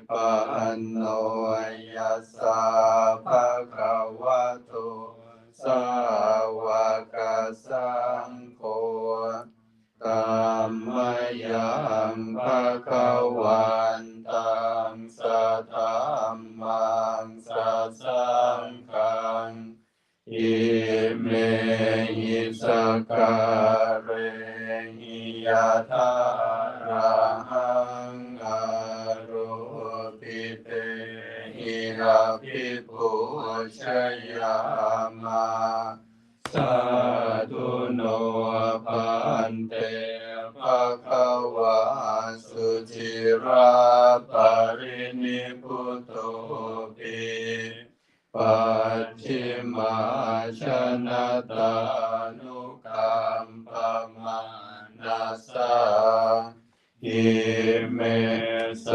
ปันโนยัสสะภะคะวะโตสาวกสังโฆธัมมังยังภะคะวันตังสัทธัมมังสัสสังฆังอิเมหิสการเรหิยะถาระหังอารุปิเตหิอาภิปุชยามาสาธุโนปันเตภะคะวะสุจิราปรินิพพุตโตปิปัจฉิมาชนะตานุกัมปมานัสสะอิเมส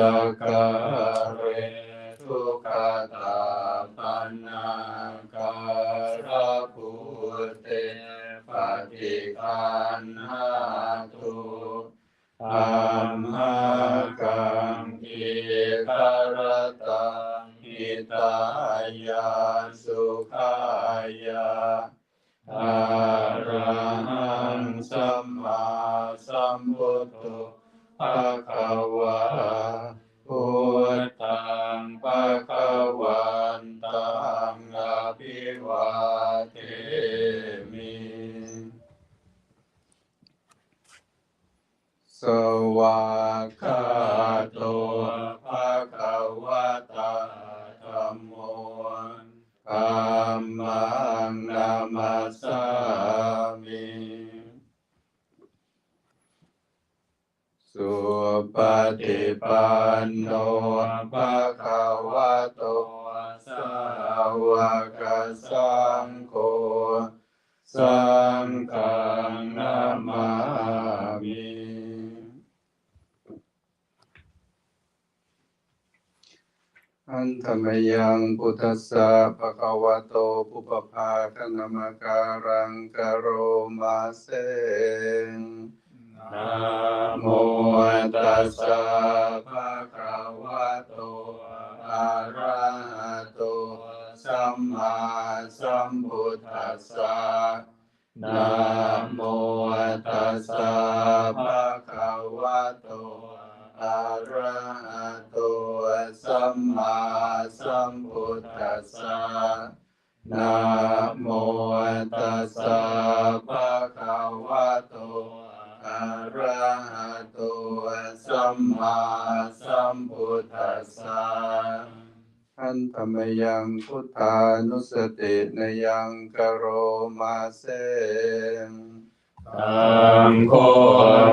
การเรทุกขตาปนาการะภูเตปฏิคันหาตุธัมมากังกิคารตังหิตายาสุขายาอะระหังสัมมาสัมพุทโธภะคะวะพุทธังภะคะวันตังอะภิวาเทมิสวากขาโตภะคะวะตาธัมโมธัมมังนามัสสามิสุปฏิปันโนภะคะวะโตสาวกสังโฆสังฆังนามามิอันธรรมยังพุทธัสสะภะคะวะโตปุปภาคณมการังกโรมาเสนะโมตัสสะภะคะวะโตอะระหะโตสัมมาสัมพุทธัสสะนะโมตัสสะภะคะวะโตอะระหะโตสัมมาสัมพุทธัสสะนะโมตัสสะภะคะวะโตอะระหะโตสัมมาสัมพุทธัสสะอันธรรมยังพุทธานุสตินยังกโรมาเสธัมโฆ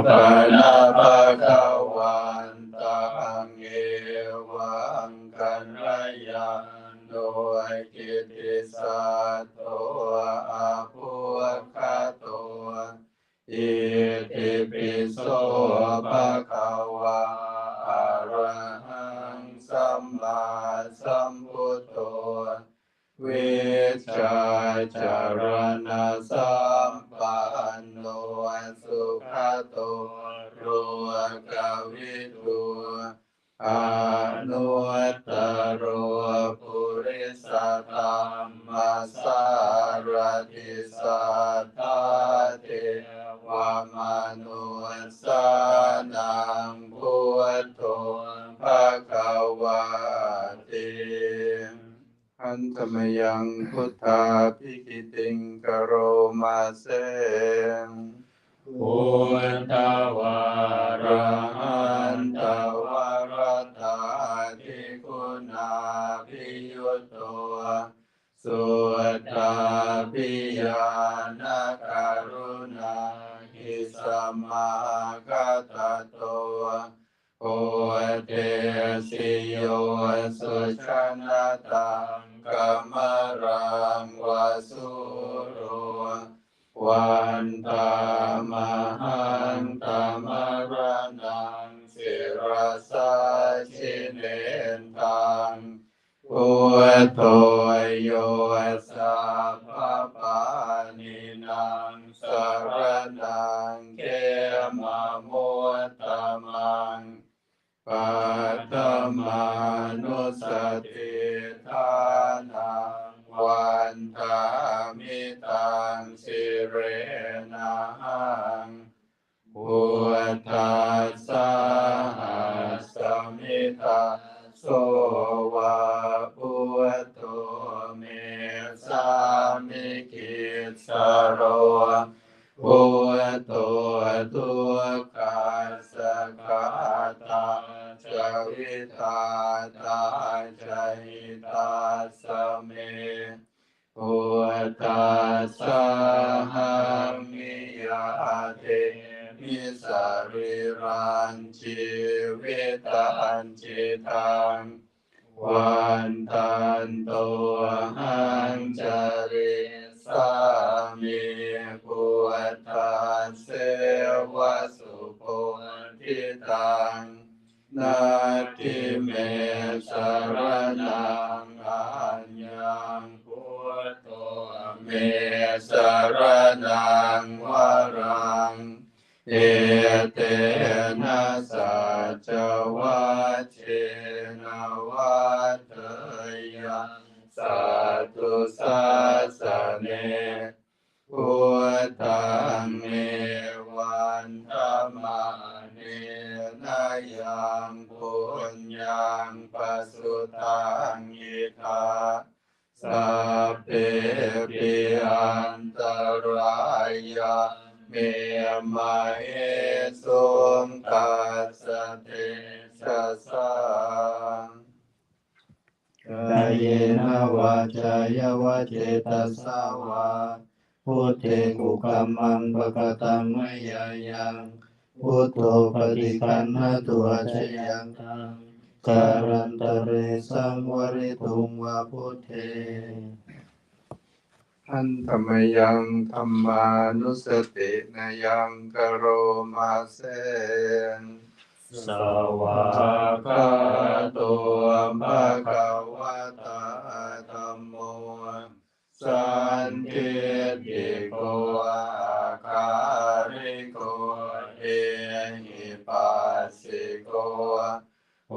ปนะภะคะวันตังเอวังกัลยาโนกิตติสัตโตอะพุคคโตอิติปิโสภะคะวะอะระหังสัมมาสัมพุทโธวิชชาจารณะสัมปันโนสุขโตโรกวิทูอนุตตโรปุริสธรรมสารติสัทธาเทวมนุสสานังพุทโธภะคะวะติอันธรรมยังพุทธาภิกิติงกโรมาเสพุทธวาระหันตวรตาธิคุณาภิยุตโตสุตตาภิญาณการุณาหิสัมมากัตโตโอเทสิโยสุชนะตังกัมมรังวสุโรวันตามหันตมรณังสิรสาชิเนตังพุทโธโยสัพพปานินังสรณังเขมะมุตตมังปัตต มานุสติทานังวันทามิตังสิเรนะหังพุทธัสสะหัสสมิทาโสวะพุทโธเมสามิกิสสโรพุทโธทุกขัสสะขาตาจวิตาตาจหิตาสเมพุทธัสสะหังมิยาเทมิสริรันชีวิตันจิตังวันตันโตหังจริสามิพุทธัสเสวะสุโพธิตังนาทิเมสรนังอัญญังพุทโธเมสรนังวรังเอเตนะสัจวัชเชนะวัฏเถยสัตตุสัสสะเนพุทธังเมวันธรรมาเนนะยังปุญญังปัสสุตังยิทาสัพเพปิอันตรายะเมมาเอสุงตัสสะเตชะสะกายนะวาจายวะเจตสาวาพุทเทกุกัมมังปะกตังมะยายังพุทโธปฏิคันหตุอาชยังตังการันตเรสังวริตุงวาพุทเทอันธรรมยังธัมมานุสตินายังกโรมาเสนสวากาโตภะคะวะตาธัมโมสันทิฏฐิโกอาคาริโกเอหิปัสสิโกโอ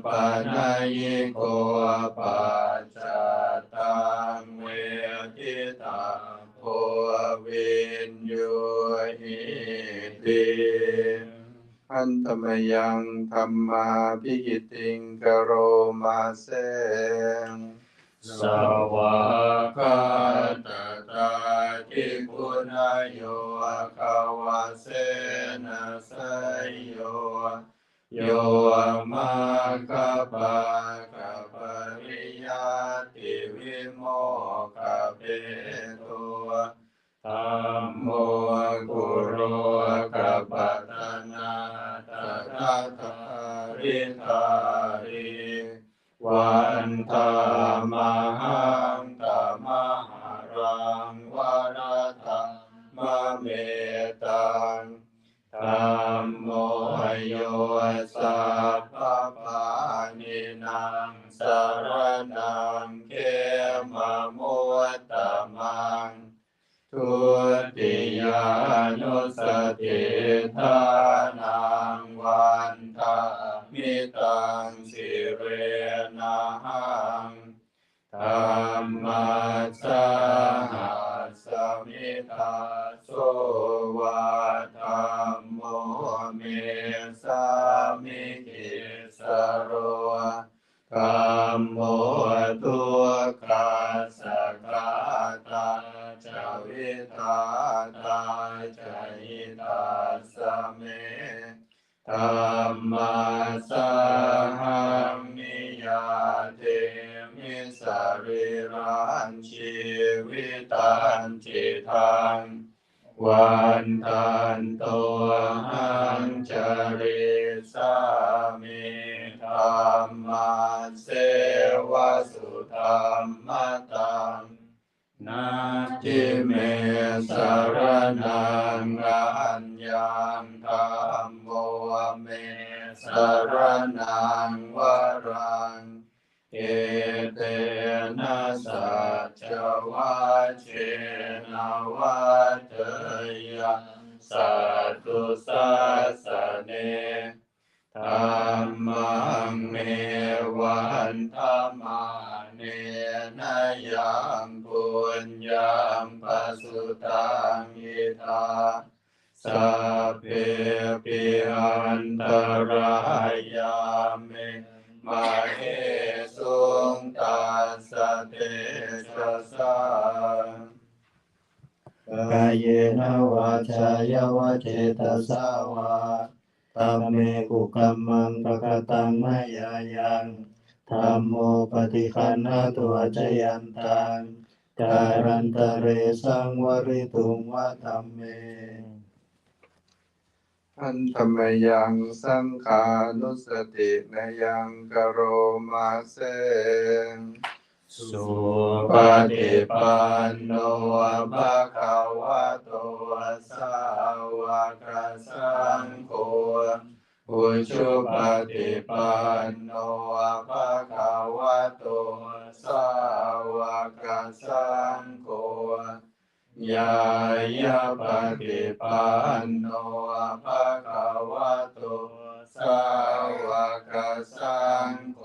ปัญญิโกปัจจตังเวทิตาโพวินยูหิติอันธรรมยังธัมมาภิกิติงกโรมาเสงสวากาตตาทิคุณโยคาวาเสนะสยโยโยมาคปะกะปริยาติวิโมกขเปโตธัมโมกุโรกัปปะตะนาตถาคาริธาริวันธามหังตมหารังวรธัมมะเมตังธัมโมโยสัพพปานินังสรณังเขมะมุตตมังทุติยานุสติทานังวันทามิตังสิเรนะหังธัมมัสสะหัสสมิทาโสวะธัมโมเมสามิกิสโรธัมโมทุกขัสสะขาตาจวิตาตาจหิตาสเมธัมมัสสะหังมิยาเทมิสริรันชีวิตันจิตังวันตันโตหังจริสามิธัมมัสเสวะสุธัมมตังนาทิเมสรนังอัญญังธัมโมเมสรนังวรังเอเตนะสัจวัชเชนะวัฏเถยสัตตุสัสสะเนธัมมังเม งปัสสุตังอิทาสัพเพปิอันตรายามิมาเหสุงตัสสะเตชะสากายเยนะวาจายวะเจตสาวาธัมเมกุกัมมังปะกตังมายายังธัมโมปฏิคันหาตัวจยันตังการันตะเรสังวริตุงวะธัมเมอันธรรมยังสังขานุสตินายังกโรมาเสสุปฏิปันโนภะคะวะโตสาวกสังโฆอุชุปฏิปันโนภะคะวะโตสาวกสังโฆยายาปฏิปันโนภะคะวะโตสาวกสังโฆ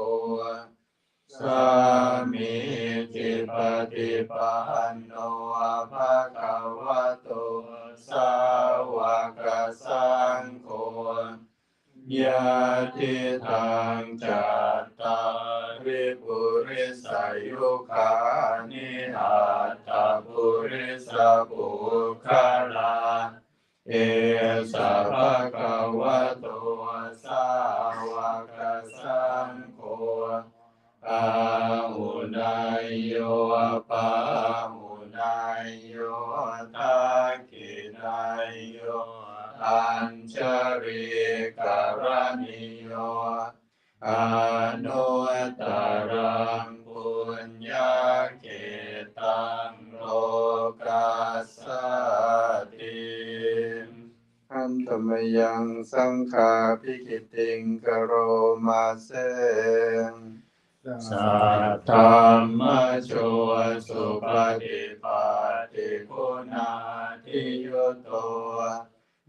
สามิจิปฏิปันโนภะคะวะโตสาวกสังโฆยะทิทางจัตตาริปุริสายุคานิอัตตปุริสปุคลาเอสะภะคะวะโตสาวกสังโฆอาหุนายโยปาหุนายโยทักขินายโยอัญชริกรณิโยอนุตตรังปุญญาเกตังโลกัสสติอันธรรมยังสังฆาภิกิติงกโรมาเสสัทธัมมะโชสุปฏิปัตติคุณาทิยุตโต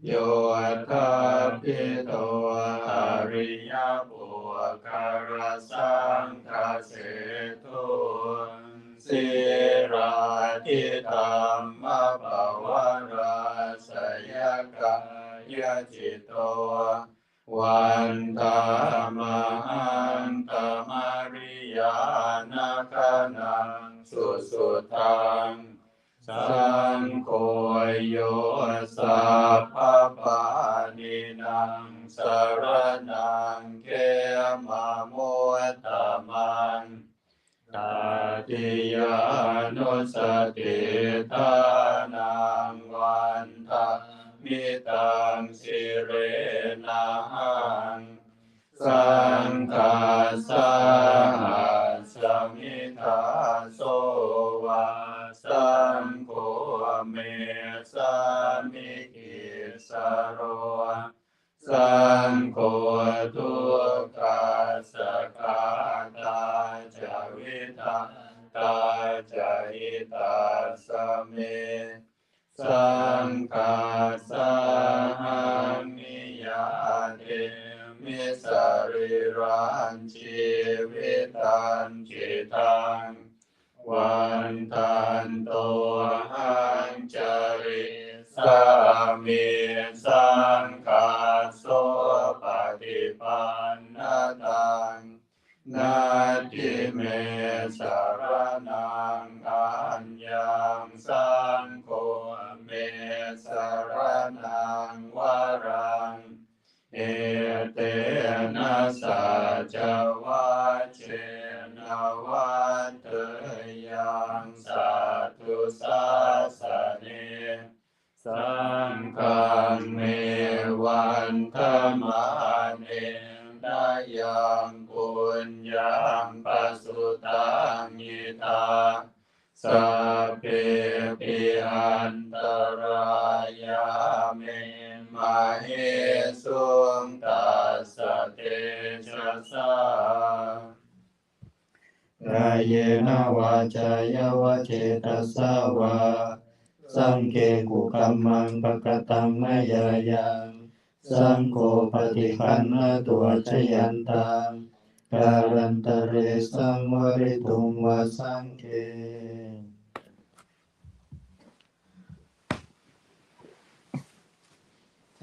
โยทัพพิโตอริยบุคคลสังฆเสตุสิราทิธัมมะภวราสยกายจิตโตวันธามหันตมาริยานาคานังสุสุทังสังโฆโยสัพพปานินังสรณังเขมะมุตตมังตติยานุสติทานังวันทามิตังสิเรนะหังสังฆาสหัสสมิทาโสวาสังโฆเมสามิกิสโรสังโฆทุกขาสกาตาจาวิทาตาจาหิตาสเมสังฆาสหังนิยาเตมิสริรันชีวิตันจิตังวันทันโตหังจาริสามิสังฆาโสปฏิปันนาตังนาทิเมสารนังอัญญังสังโฆเมสารนังวรังเอเตนะสัจวัชเชนะวัตเตยังสัตตุสัสสะเนสังฆังเมวันธมาเนนายังปุญญังปัสสุตังยิตาสัพเพปิอันตรายามิมาเหสุงตัสสะเตชะสากายเยนะวาจายวะเจตสาวาสังเคกุกัมมังปะกตังมายายังสังโฆปฏิคันหาตัวชยันตังการันตะเรสังวริตุงวาสังเค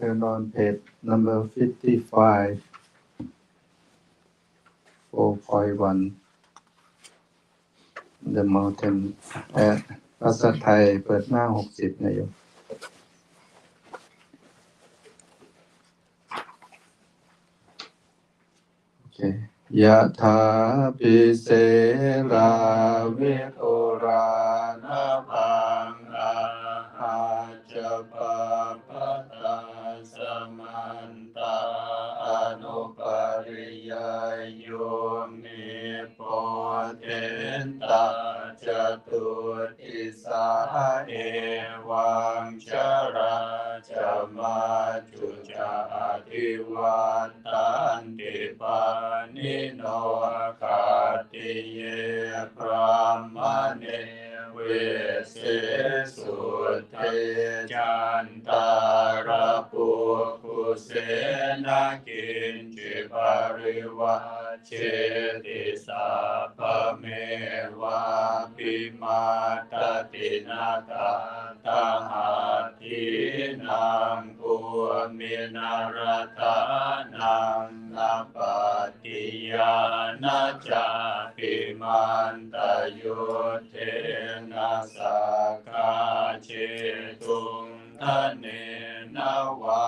turn on page number 55 4.1 The Mountain ภาษาไทยเปิดหน้า60นะโยมโอเคยะถาปิเสราวิโอรานะพังอาหาจปะปะตาสมันตาอนุปริยโยนิโพเทนตาจตุติสาเอวังชราจมาจุจาทิวัตตันติปานิโนคาติเยพระมเนเวเสสุเทจันตารปุกุเสนากินจิปาริวะเชติสาภเมวะปิมาตตินาตาตังหาทินังปุมินารัตานังนาปฏิยานาจาปิมันตโยเทนะสากาเชตุงทะเนนะวา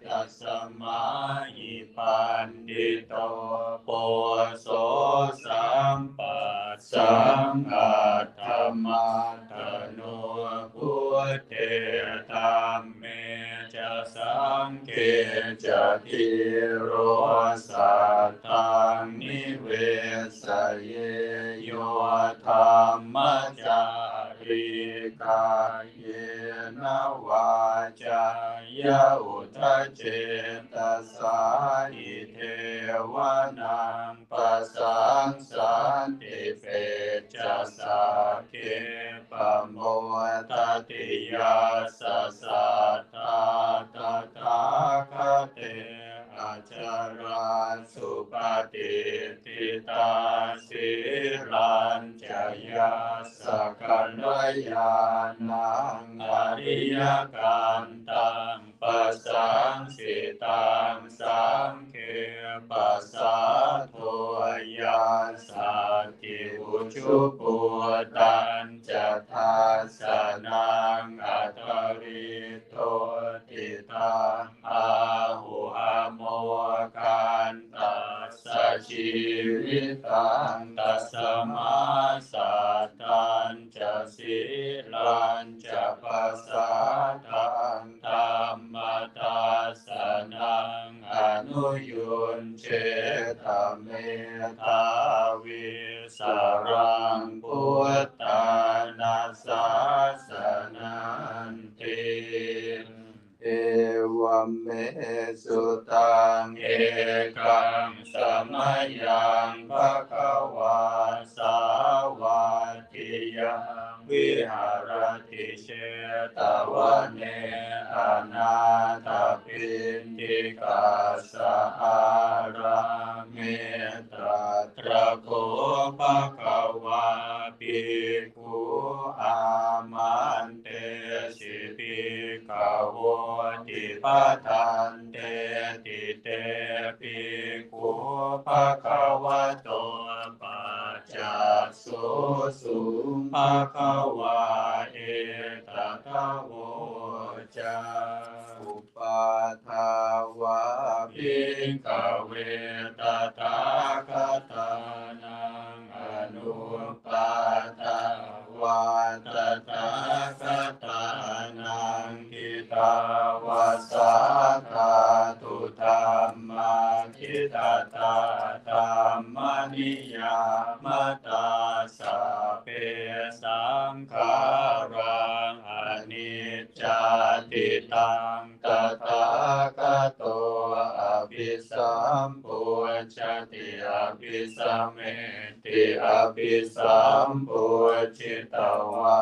ตัสมาหิปันดิโตโปโสสัมปัสสังอัตถมัตตโนพุทเทธัมเมจะสังเกจะทิโรสัตตังนิเวสเยโยธรรมจาริกาเยนะวาจายะอุทเจตสาหิเทวนังปัสสังสันติเปจะสาเกปโมทติยาสสะทาตถาคเตอาจาราสุปฏิทิตาสิรัญจยาสกัลยานังอริยกันตังปัสสังสิตังสังเขปัสสะโทยาสัตติอุชุปุตันจะทัสสนังอัตตริโตติตังอาหุหโมกันตัสสะชีวิตังตัสมาสัตตันจะสิลันจะปัสสะทังธัมมตัสสะนังอนุยุญเชตเมธาวิสารังพุทธานาสาสนันติเอวเมสุตังเอกังสมัยยังภควาสาวัตถิยังวิหารติเชตวันเนอนาถปิณฑิกาสอาราเมตตระโคภควาภิกขุอามันเตสิภิกขโวติปทันเตติเตภิกขุภควโตปัจจัสสุสุภควาเอตถะโวจาอุปาทาวะภิกขเวตถาคตานังอนุปาทาวะตถาคตานังทิตาวาสาธาตุธัมมาทิตตาธัมมนิยามตาสัพเพสังขารังอนิจจติตังตถาคตโตอภิสัมปุชติอภิสัมเมติอภิสัมปุชิตวะ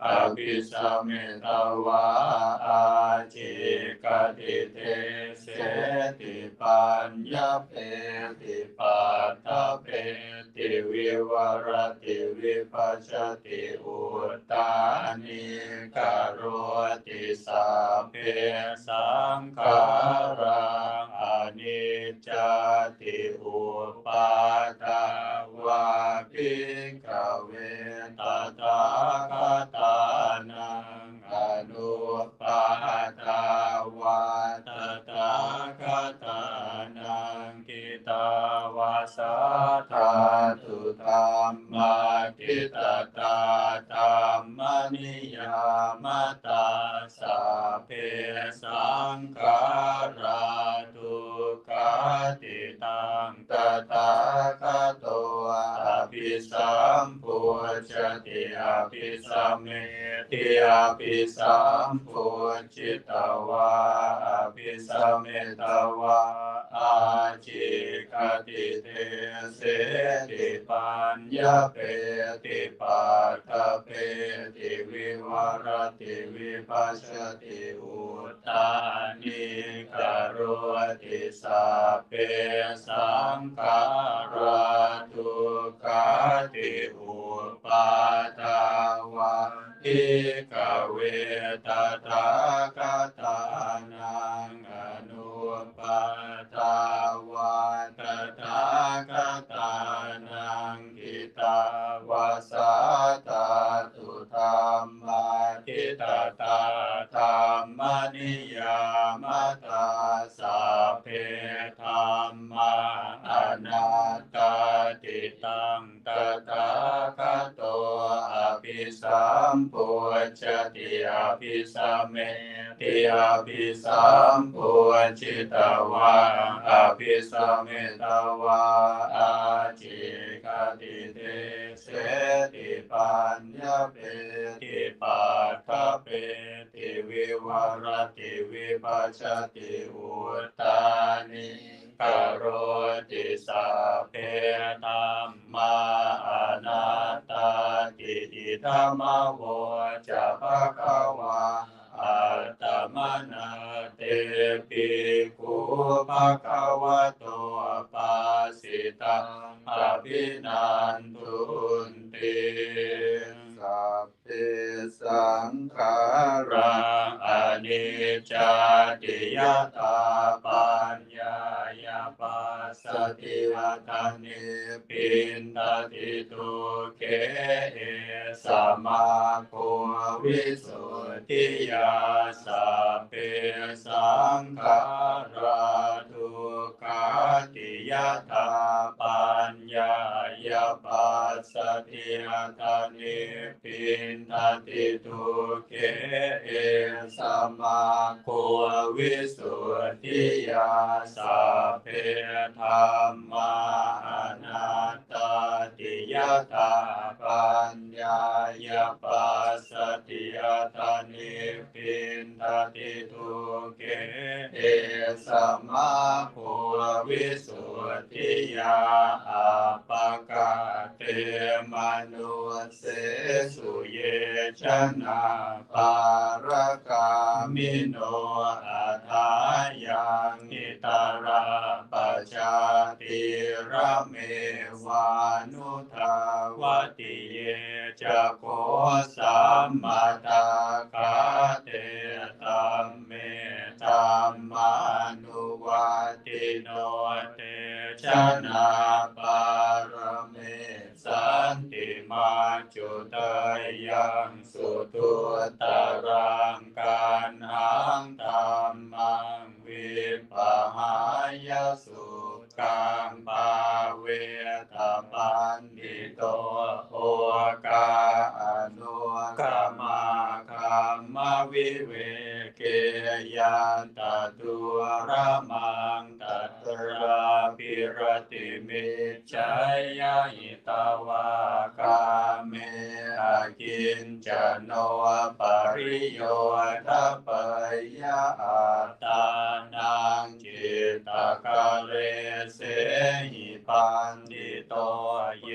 อภิสัมเมตวะอาจิกติเตเสติปัญญเพติปัตตเพติ ติวิวรติวิปัสสติอุตตานิกโรติสัพเพสังขารังอนิจจติอุปาทาวาภิกขเวตถาคตานังอนุปาทาวาตถาคตานังกิตาวาสาธาตุธัมมาทิตตาธัมมนิยามตาสัพเพสังขาราทุกขาติตังตถาคตอภิสัมพุชติอภิสัมเมติอภิสัมพุจิตวาอภิสัมเมตวาอาจิกติเตเสติปัญญเปติปัตตเปติวิวรติวิปัสสติอุตตานิกโรติสัพเพสังขาราทุกขาติอุปาทาวาภิกขเวตถาคตานังอนุปาทาวาตถาคตานังกิตาวาสาธาตุธัมมาทิตตาธัมมนิยามตาสัพเพธัมมาอนัตตาติตังตถาคโตอภิสัมพุชติอภิสัมเมติอภิสัมพุจิตวาอภิสัมเมตวาอาจิกติเตเสติปัญญเปติปัตถเปติวิวรติวิปัสสติอุตตานิกโรติสัพเพธัมมาอนัตตาติอิธัมมโวจะภควาอัตตมนาเตปิกุภควโตปัสสิตังอภินันทุนติสัพเพสังขารังอนิจจติยตาปัญญายาปัสสติอัตถนิพินทติทุเขเอสมาโควิสุทธิยาสัพเพสังขาราทุกขาติยตาปัญญายาปัสสติอัตถนิพินทติทุเขเอสมาโควิสุทธิยาสัพเพธัมมาอนัตตาติยตาปัญญายาปัสสติอัตถนิพินทติทุเขเอสมาโควิสุทธิยาอัปปกาเตมนุสเสสุเยชนะปารกามิโนอัฏฐายังอิตาราปัจจาติระเมวานุทาวติเยจะโคสัมมาตาคาเตตัมเมตัมมานุวัติโนเตชนะปารเมสันติมาจุตยังสุทุตรังกันหังธัมมังวิปหายสุกังปาเวทปันติโตโอกาอนุกรรมาคัมมวิเวเกยันตตุระมังตัตระปิรติมิจฉายอิตวากาเมอากินจโนปริโยทัปปยาอัตตานังจิตตกะเรเสหิปันติโตเย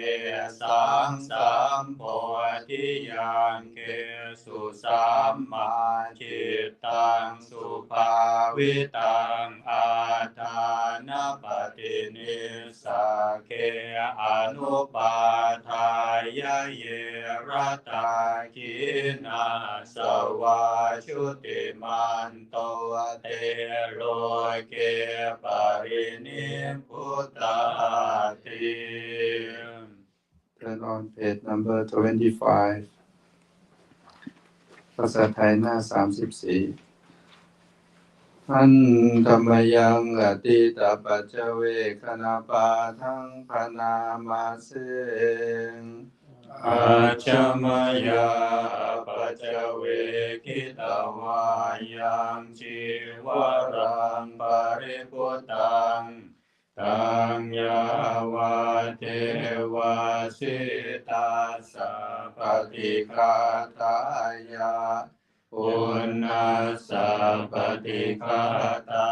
สังสัมโพธิยังเกสุสัมมาจิตตังสุภาวิตังอาทา านปฏินิสสาเคอนุปาทายะเยรตาคินาสวาชุติมันโตเตโลเกปรินิพพุตติ Turn on page number 25 ภาษาไทยหน้า34อันธรรมยังอติตปัจจเวคณปาทังพนามาเสงอาจมยาปัจจเวคิตวายังจีวรังปริพุตังตังยาวาเทวาสิตาสัพพิคาตายาปุณณสัพพติคาตา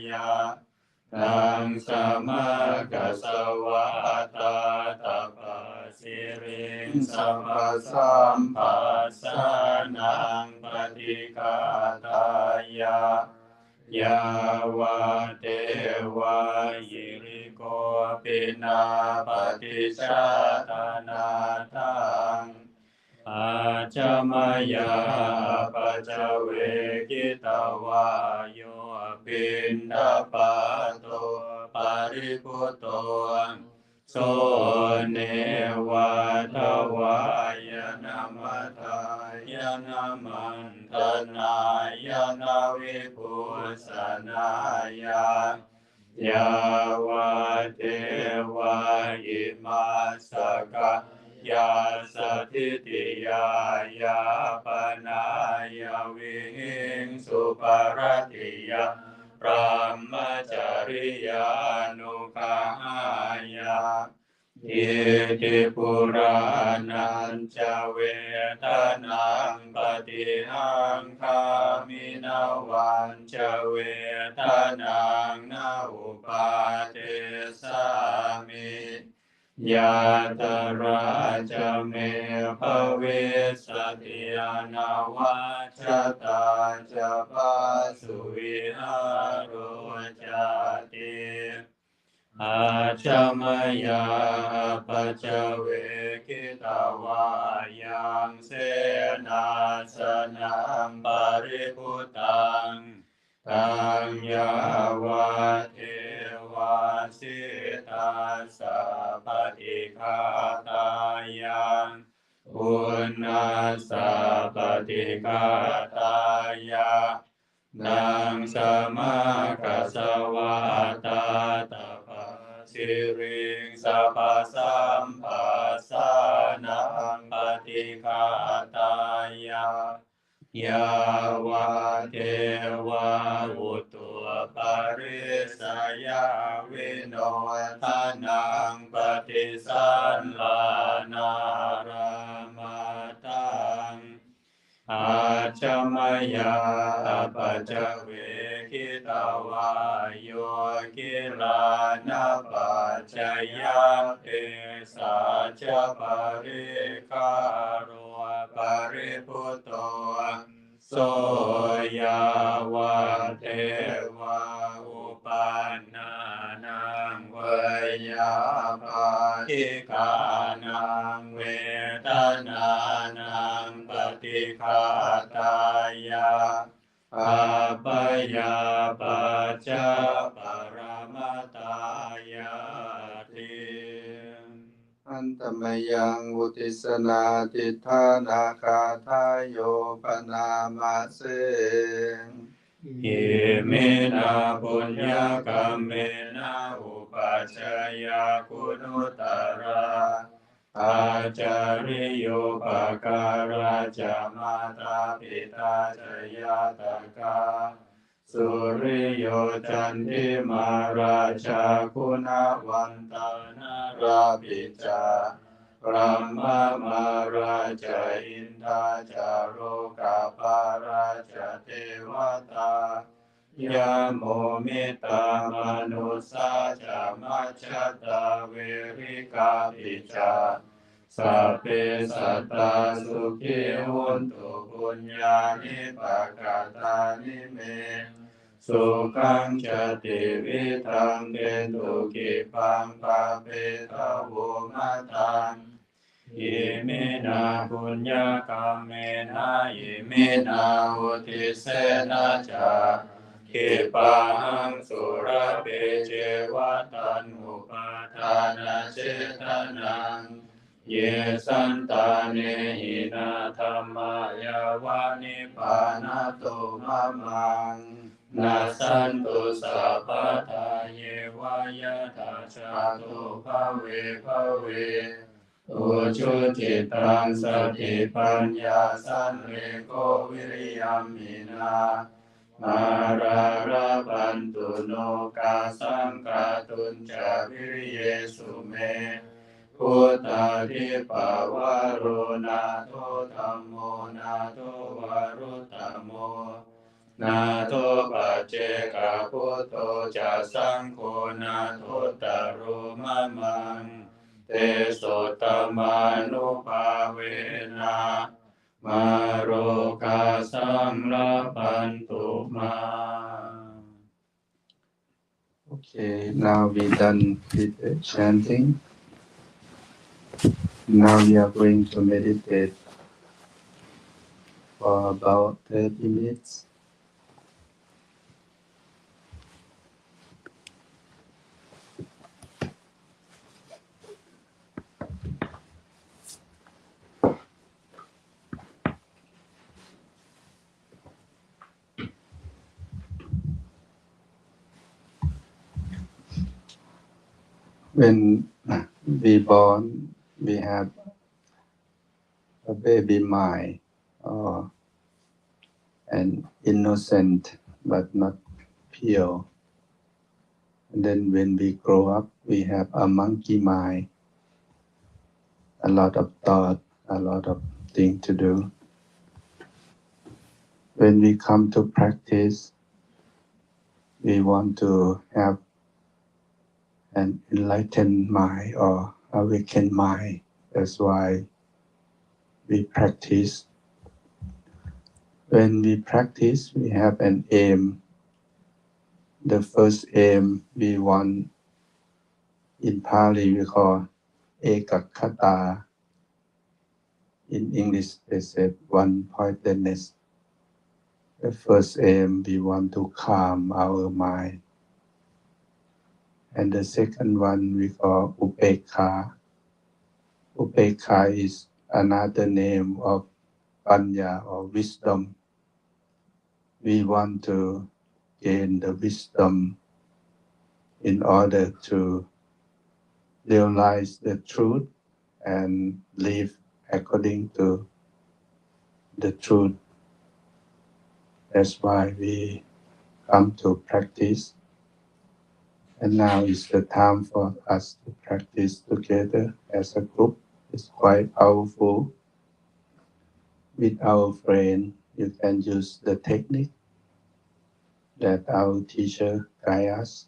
ยะตังสมะกัสสวะตาตปะสิริงสัมปสัมปัสสะนังปฏิคาตายะยาวะเทวะยิริโกปินาปฏิชาตานาทังอาจมยาปัจจเวกิตวาโยปินดาปาโตปาริพุตโตโสเนวะทวายนามัทายนามันตนายนาวิปุสนายายาวะเทวะอิมาสกะยาสถิติยายาปนายาวิหิงสุปารติยาพระมจริยานุภายาอิติปุรานัญจเวทนังปฏิหังคามินาวันจเวทนังนาอุปาเทสามิยาตราจเมภเวสติยานาวัชตาจะปาสุวิหารโรจติอาจมยาปัจจเวกิตวายังเสนาสนังปริพุตังตังยาวะเทวาสิตาสัพพิคาตายังปุณณสัพพิคาตายะนังสมะกัสสวะตาตปะสิริงสัพพสัมปัสสะนังปฏิคาตายะยาวะเทวะอุตุปาริสยาวิโนทานังปฏิสันลานารามตังอาจมยาปัจจเวคิตวาโยกิลานาปัจจยาเตสาจปริคารปริพุตโตโสยาวะเทวะอุปันนานังเวยาภาทิกานังเวทนานังปฏิคาตายะปัปยาปัจจปรมัตตายาติอันตมยังวุติสนาทิฏฐานาคาทายโยปนามาเสงอิมินาปุญญกรรมเมนะอุปัชฌายาคุณุตระ อาจาริโยปการาจามาตาปิตาจยาตกาสุริโยจันทิมาราชาคุณวันตานาราปิจาพระมมาราชอินทาจาโรกาปาราชเทวตายาโมมิตามนุสาจามัจจตาเวริกาปิจาสัพเพสัตตาสุขีหุนตุปุญญานิปกาตานิเม สุขังจติวิธังเกตุกิปังปะเปตะโวมัตตังอิมินาปุญญกรรมเมนะอิมินาอุทิเสนะจาคิปังสุรเปเจวะตันอุปาทานะเจตนังเยสันตาเนหินาธัมมายาวานิปานาโตมะมังนาสันตุสัพพะทาเยวายะตาชาโตภเวภเวอุชุจิตังสติปัญญาสันเลโกวิริยัมมินามาราระปันตุโนกาสังกาตุนจาวิริเยสุเมพุทธาทิปาวาโรนาโทธัมโมนาโทวารุตตโมนาโทปัจเจกพุทโธจะสังโฆนาโทตโรมะมังเตโสตมานุภาเวนะมาโรกาสังละปันตุมา Okay, now we done with the chanting. Now we are going to meditate for about 30 minutes. When we born, we have a baby mind or an innocent but not pure. And then when we grow up, we have a monkey mind, a lot of thought, a lot of things to do. When we come to practice, we want to have an enlightened mind or awakened mind. That's why we practice. When we practice, we have an aim. The first aim we want, in Pali we call ekakkata. In English they said one-pointedness. The first aim we want to calm our mind. And the second one we call upekkha. Upekkha is another name of panya or wisdom. We want to gain the wisdom in order to realize the truth and live according to the truth. That's why we come to practice. And now is the time for us to practice together as a group. It's quite powerful. With our friend, you can use the technique that our teacher guide us.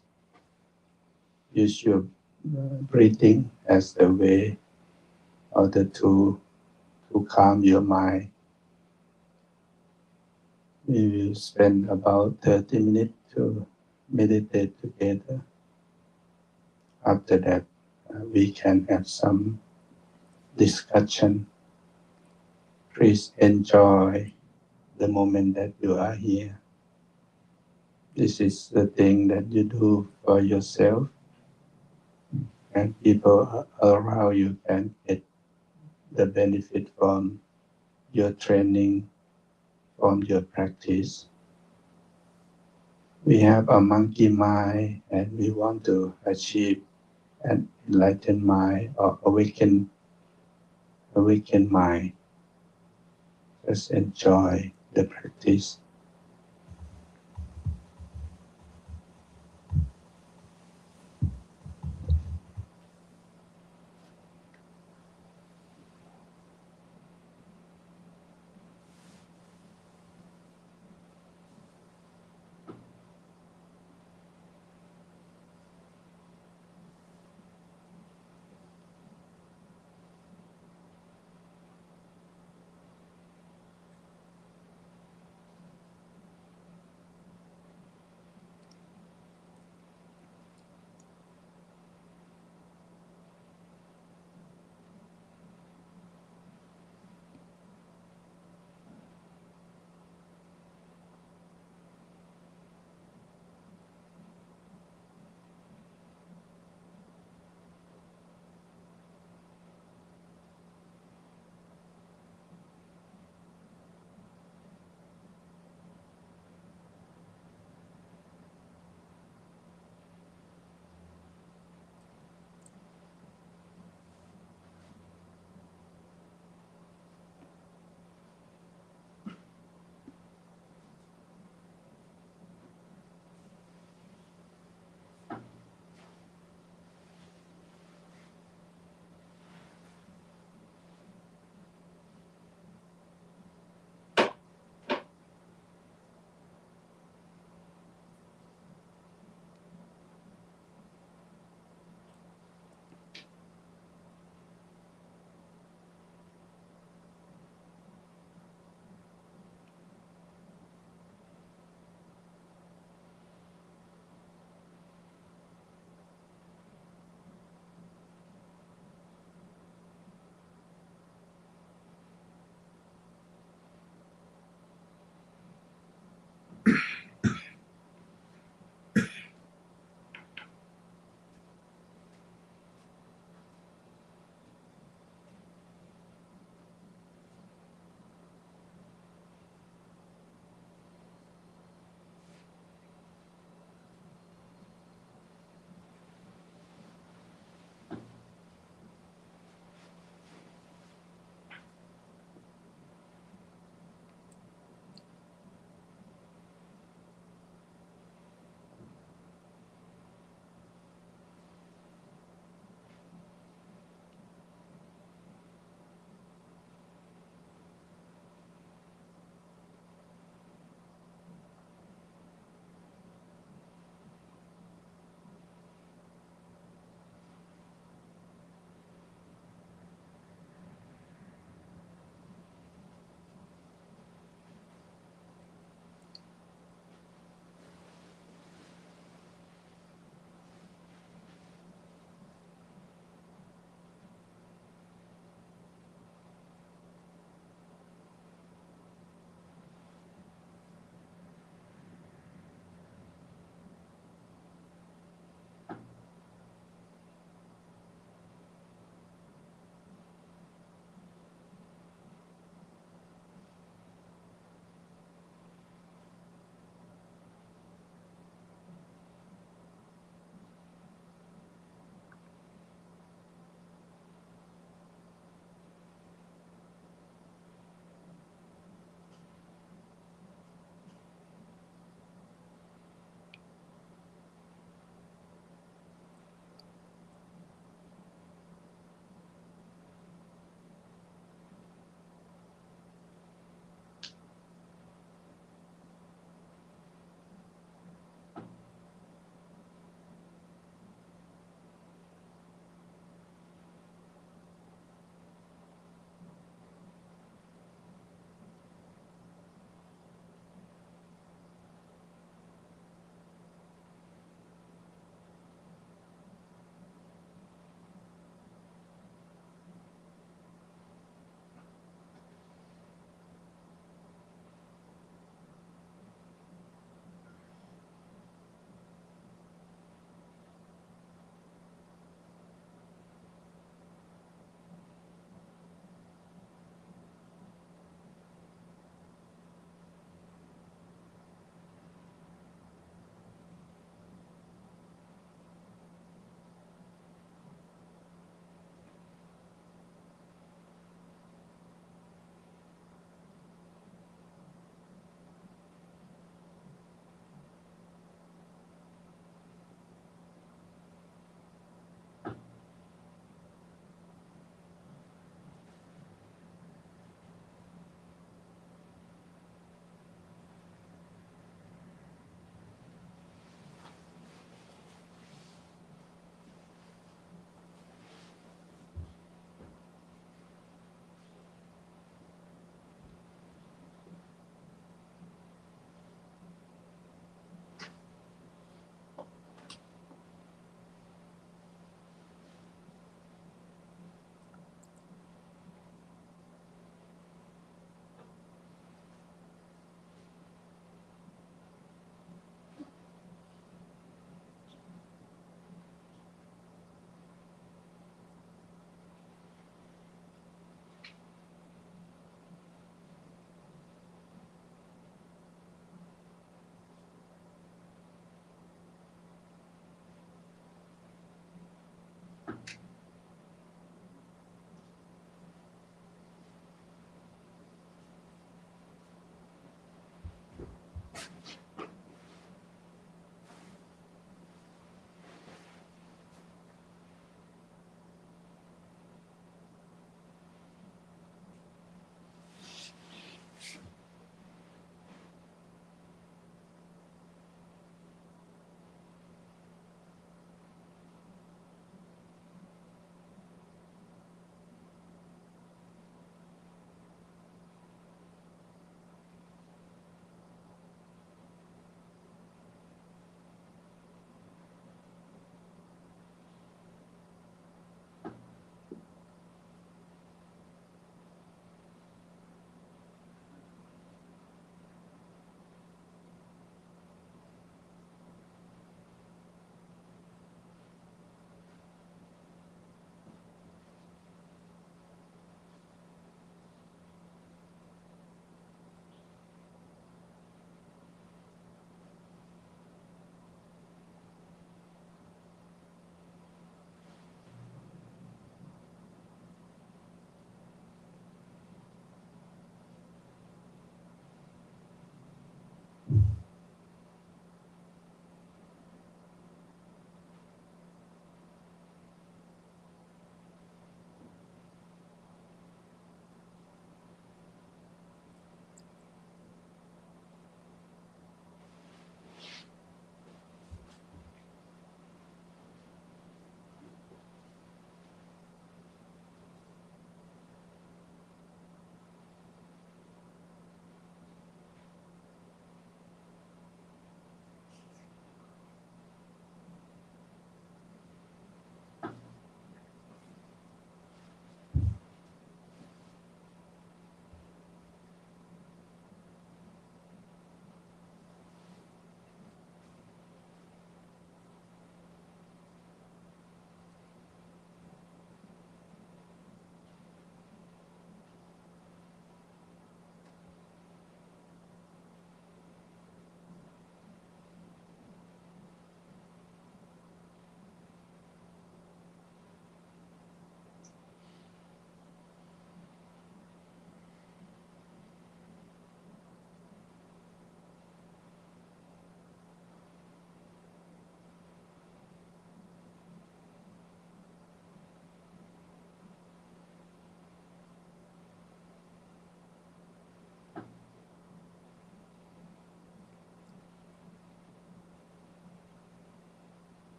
Use your breathing as the way or the tool to calm your mind. We will spend about 30 minutes to meditate together. After that, we can have some discussion. Please enjoy the moment that you are here. This is the thing that you do for yourself, and people around you can get the benefit from your training, from your practice. We have a monkey mind and we want to achieve an enlightened mind or awakened mind. Just enjoy the practice.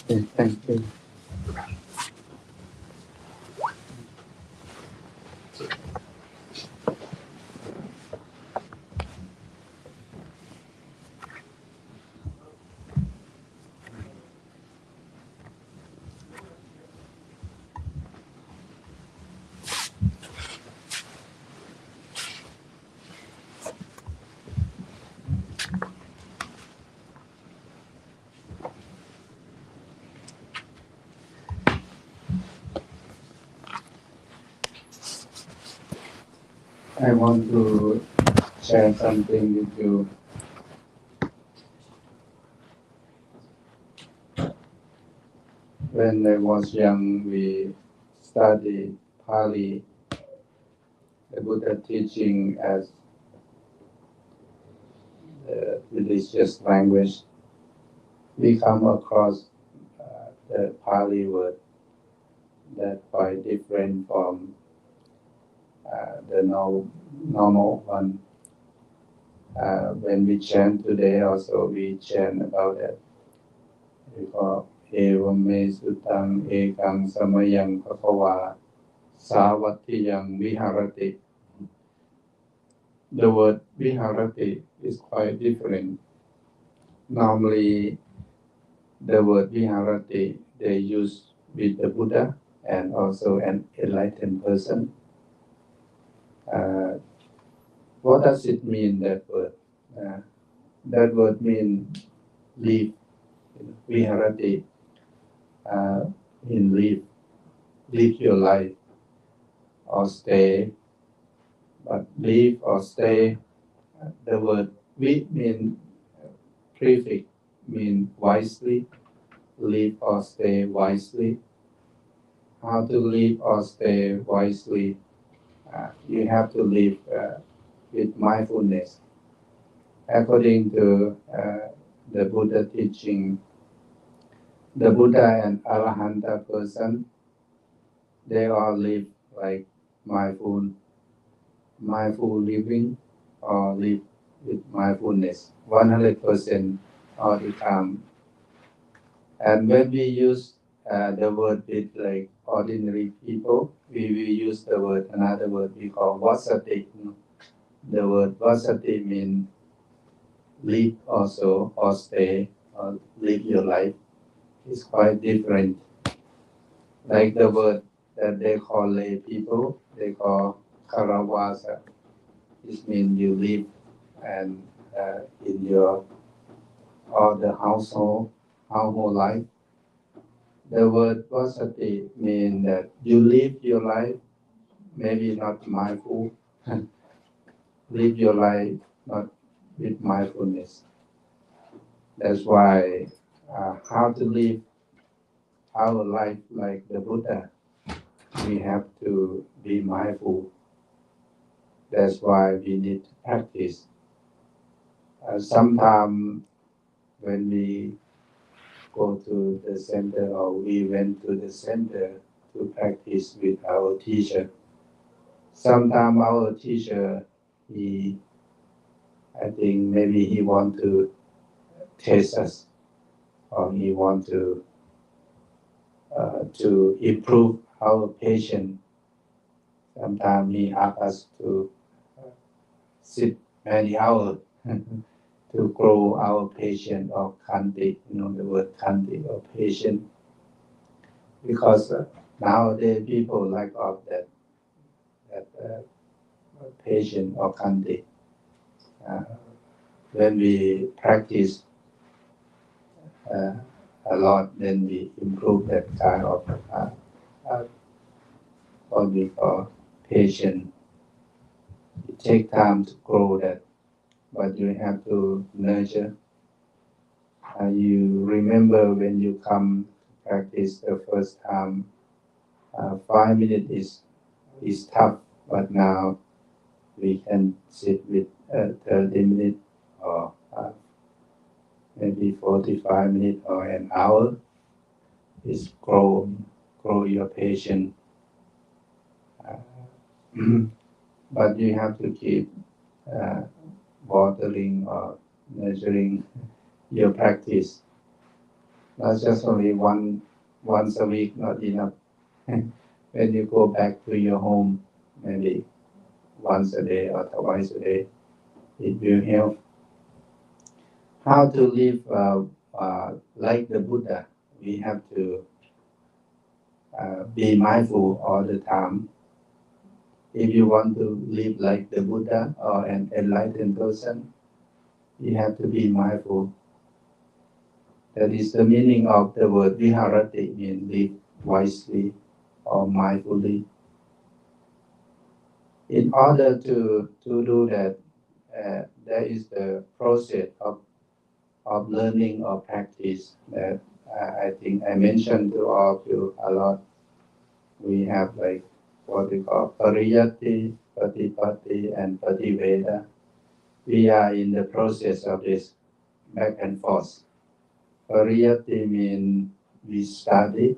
Thank you. I want to share something with you. When I was young, we studied Pali, the Buddha teaching as the religious language. We come across the Pali word that quite different from the normal one. When we chant today, also we chant about it. We call Evam me sutang ekang samayang bhakava savatiyang viharati. The word viharati is quite different. Normally, the word viharati they use with the Buddha and also an enlightened person. What does it mean, that word? That word means live, viharati, in live your life or stay. But live or stay, the word vi mean prefix, mean wisely, live or stay wisely. How to live or stay wisely? You have to live with mindfulness. According to the Buddha teaching, the Buddha and Arahanta person, they all live like mindful living or live with mindfulness 100% all the time. And when we use the word with like ordinary people, we use the word, another word we call vasati. The word vasati means live also or stay or live your life. It's quite different. Like the word that they call lay people, they call karavasa. This means you live and in your or the household life. The word vasati means that you live your life, maybe not mindful, live your life not with mindfulness. That's why how to live our life like the Buddha, we have to be mindful. That's why we need to practice. Sometimes when we go to the center or we went to the center to practice with our teacher, sometimes our teacher, I think maybe he want to test us or he want to improve our patience. Sometimes he asks us to sit many hours to grow our patience or kanti, the word kanti or patience. Because nowadays people lack of that patience or kanti. When we practice a lot, then we improve that kind of what we call patience. It takes time to grow that, but you have to nurture. You remember when you come to practice the first time, 5 minutes is tough, but now we can sit with 30 minutes or maybe 45 minutes or an hour. Is grow your patience. But you have to keep watering or nurturing your practice. not just only once a week, not enough. When you go back to your home, maybe once a day or twice a day, it will help. How to live like the Buddha? We have to be mindful all the time. If you want to live like the Buddha or an enlightened person, you have to be mindful. That is the meaning of the word viharati, means live wisely or mindfully. In order to do that, there is the process of learning or practice that I think I mentioned to all of you a lot. We have like what we call pariyati, patipatti, and pativeda. We are in the process of this back and forth. Pariyati means we study,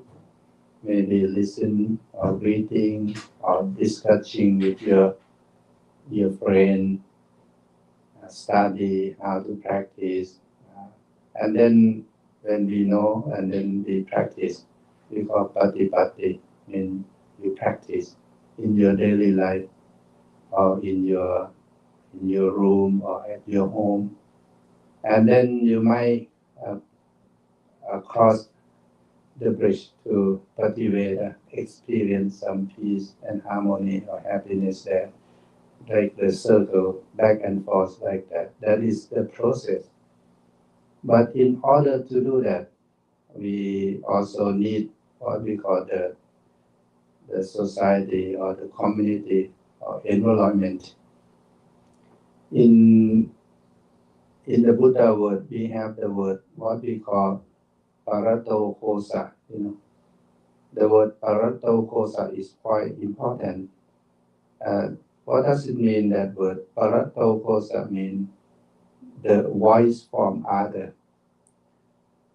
maybe listen or reading or discussing with your friend, study how to practice. And then when we know and then we practice, we call patipatti, means you practice in your daily life or in your room or at your home. And then you might cross the bridge to Pativeda, experience some peace and harmony or happiness there, like the circle back and forth like that. That is the process. But in order to do that, we also need what we call the society or the community or environment. In the Buddha word, we have the word what we call parato kosa. The word parato kosa is quite important. What does it mean, that word? Parato kosa means the voice from other.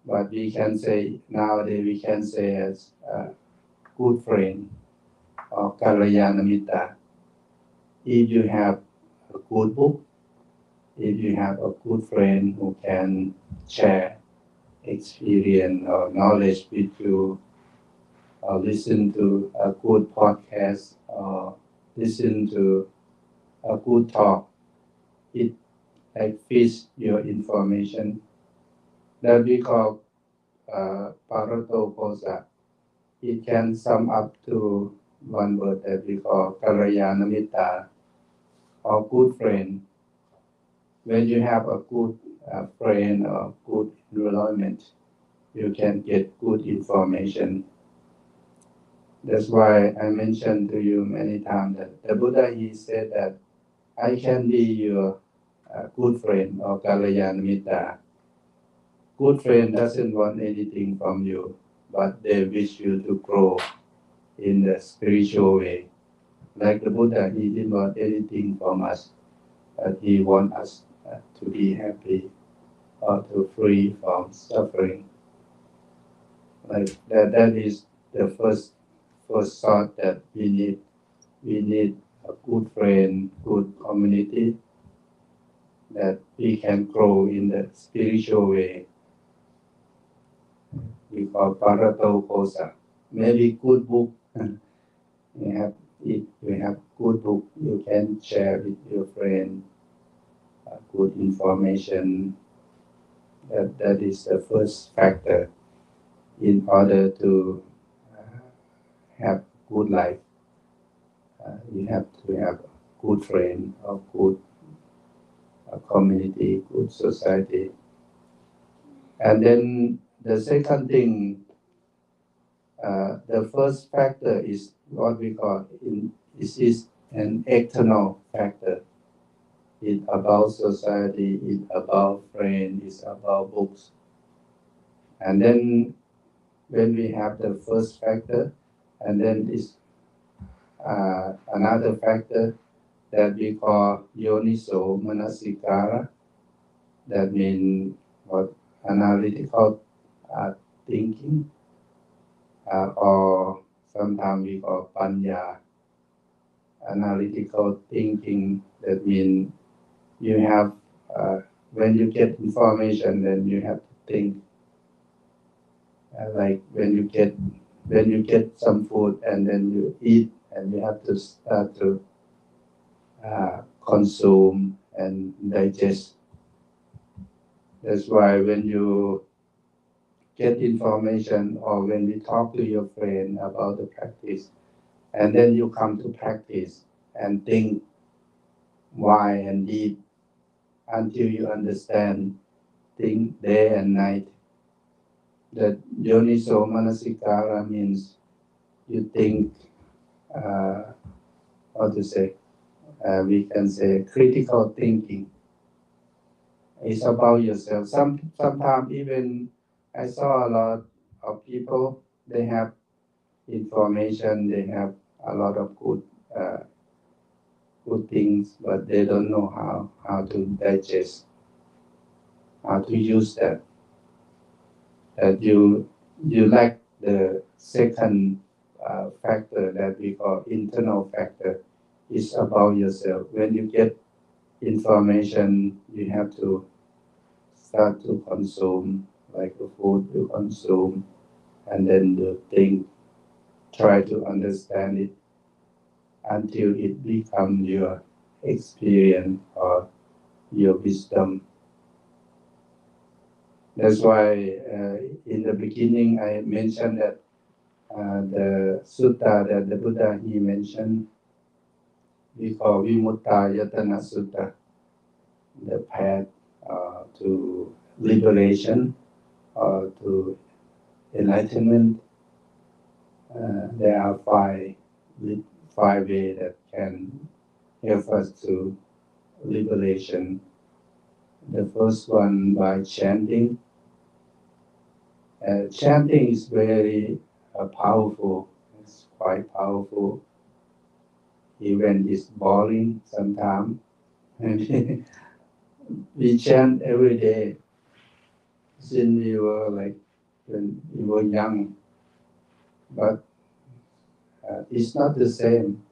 But we can say, nowadays we can say as a good friend or Kalyana. If you have a good book, if you have a good friend who can share experience or knowledge with you, or listen to a good podcast, or listen to a good talk, it like feeds your information. That we call parato kosa. It can sum up to one word that we call Kalyana or good friend. When you have a good friend or good environment, you can get good information. That's why I mentioned to you many times that the Buddha, he said that I can be your good friend or Kalyana. Good friend doesn't want anything from you, but they wish you to grow in the spiritual way. Like the Buddha, he didn't want anything from us, but he wants us to be happy or to free from suffering. Like that is the first thought that we need. We need a good friend, good community, that we can grow in the spiritual way. We call parato kosa. Maybe good book. If you have good book, you can share with your friend good information. That is the first factor in order to have good life. You have to have a good friend or good community, good society. And then the second thing, the first factor is what we call is an external factor. It's about society, it's about friends, it's about books. And then when we have the first factor, and then is another factor that we call yoniso manasikara. That means what analytical thinking, or sometimes we call panya. Analytical thinking, that means you have, when you get information, then you have to think. like when you get some food and then you eat and you have to start to consume and digest. That's why when you get information or when we talk to your friend about the practice, and then you come to practice and think why and deep until you understand, think day and night. That yoniso manasikara means you think, how to say, we can say critical thinking. It's about yourself. Sometimes even I saw a lot of people, they have information, they have a lot of good things, but they don't know how to digest, how to use that. That you lack the second factor that we call internal factor. Is about yourself. When you get information, you have to start to consume, like the food you consume, and then the thing, try to understand it until it becomes your experience or your wisdom. That's why in the beginning I mentioned that the sutta that the Buddha he mentioned, we call Vimutta Yatana Sutta, the path to liberation or to enlightenment. There are five ways that can help us to liberation. The first one by chanting. Chanting is very powerful. It's quite powerful. Even it's boring sometimes. We chant every day since we were when we were young, but it's not the same.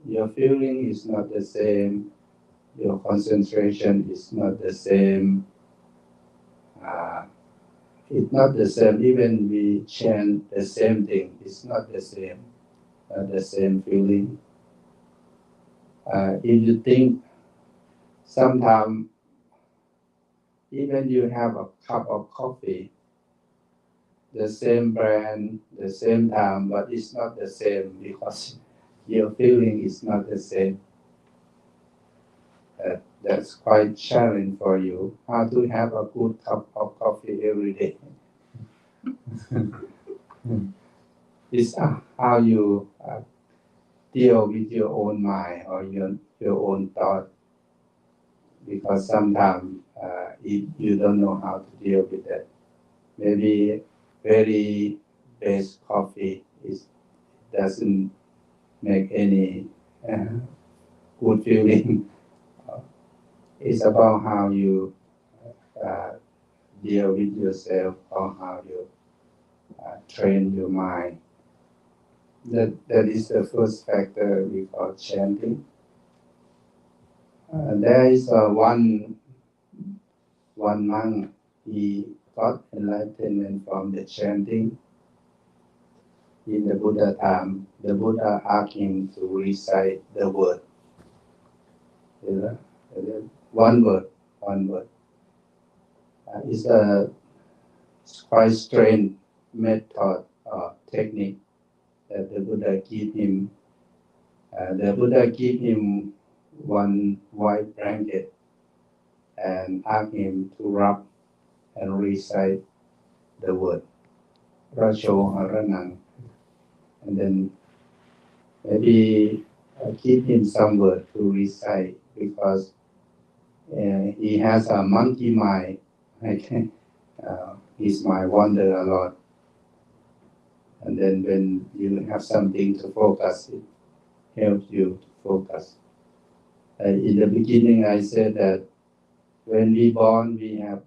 Your feeling is not the same. Your concentration is not the same. It's not the same. Even we chant the same thing, it's not the same. The same feeling. If you think, sometimes even you have a cup of coffee, the same brand, the same time, but it's not the same because your feeling is not the same. That's quite challenging for you. How to have a good cup of coffee every day. It's how you deal with your own mind or your own thought. Because sometimes if you don't know how to deal with that, maybe very best coffee doesn't make any good feeling. It's about how you deal with yourself or how you train your mind. That is the first factor we call chanting. There is one monk, he got enlightenment from the chanting. In the Buddha time, the Buddha asked him to recite the word. One word. It's a quite strange method or technique that the Buddha gave him. The Buddha gave him one white blanket and asked him to rub and recite the word Racho Haranang, and then maybe give him some word to recite because he has a monkey mind. His mind wander a lot, and then when you have something to focus, it helps you to focus. In the beginning, I said that when we born, we have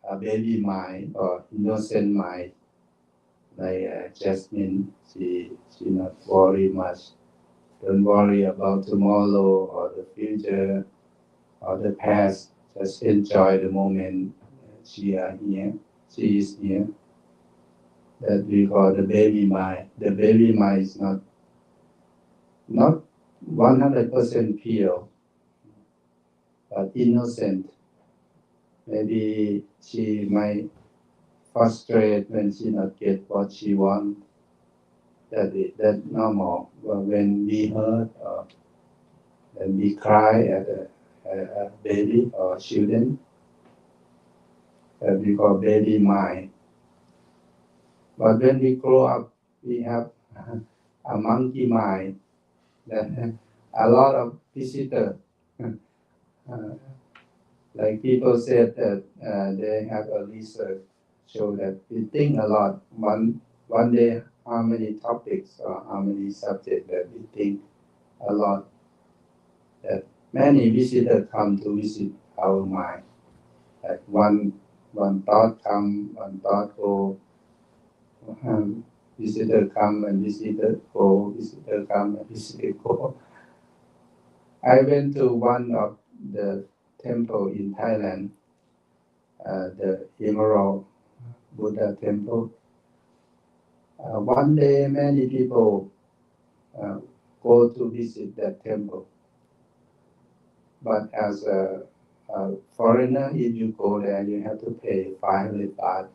a baby mind or innocent mind, like Jasmine. She not worry much. Don't worry about tomorrow or the future or the past. Just enjoy the moment. She is here. that we call the baby mind. The baby mind is not 100% pure, but innocent. Maybe she might frustrate when she not get what she want. That's normal. But when we hurt or when we cry at a baby or children, that we call baby mind. But when we grow up, we have a monkey mind. That a lot of visitors. Like people said that they have a research show that we think a lot. One day, how many topics or how many subjects that we think a lot. That many visitors come to visit our mind. Like one thought come, one thought go. Visitor come and visitor go. Visitor come and visitor go. I went to one of the temple in Thailand, the Emerald Buddha temple. One day, many people go to visit that temple. But as a foreigner, if you go there, you have to pay 500 baht.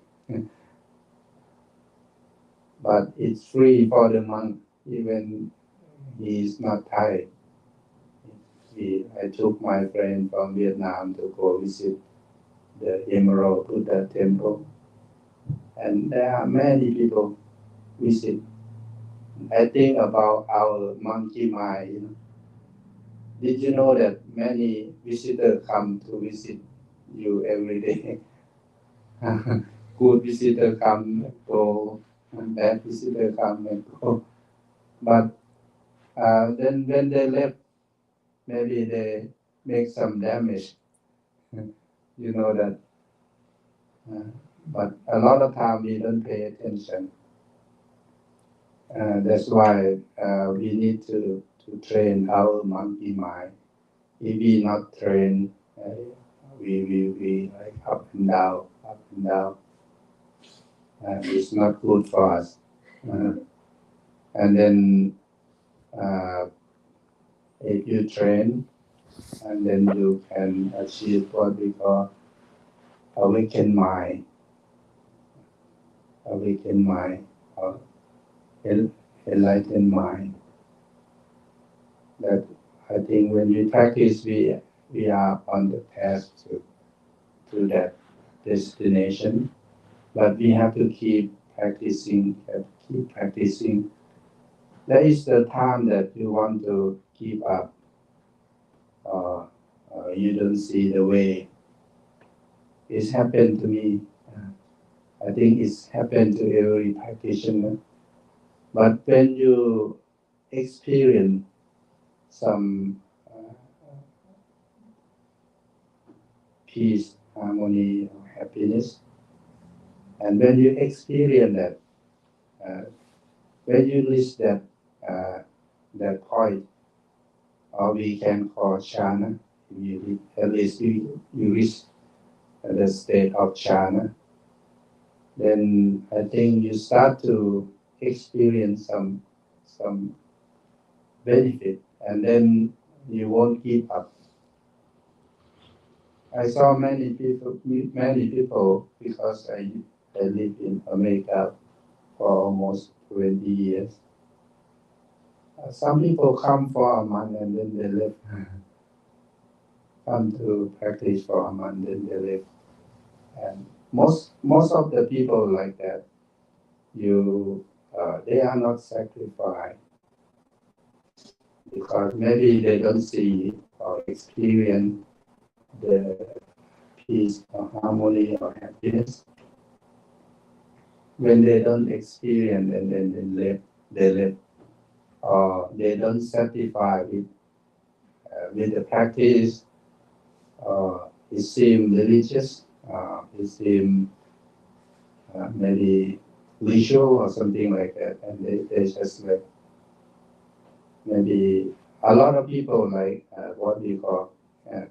But it's free for the monk, even he is not Thai. I took my friend from Vietnam to go visit the Emerald Buddha temple. And there are many people visit. I think about our monkey mind. Did you know that many visitors come to visit you every day? Good visitor come and go, and bad visitor come and go. But then when they left, maybe they make some damage. You know that. But a lot of time we don't pay attention. That's why we need to train our monkey mind. If we not train, we like up and down. It's not good for us. And then if you train, and then you can achieve what we call awakened mind, or enlightened mind. That I think when we practice, we are on the path to that destination. But we have to keep practicing. That is the time that you want to keep up. You don't see the way. It's happened to me. I think it's happened to every practitioner. But when you experience some peace, harmony, or happiness, and when you experience that, when you reach that point, or we can call jhana, at least you reach the state of jhana, then I think you start to experience some benefit, and then you won't give up. I saw many people because I live in America for almost 20 years. Some people come for a month and then they leave. Come to practice for a month and they leave. And most of the people like that, they are not sacrificed because maybe they don't see or experience the peace or harmony or happiness. When they don't experience and then they live, or they don't satisfy with the practice, it seems religious, it seems maybe visual or something like that, and they just like maybe a lot of people like what we call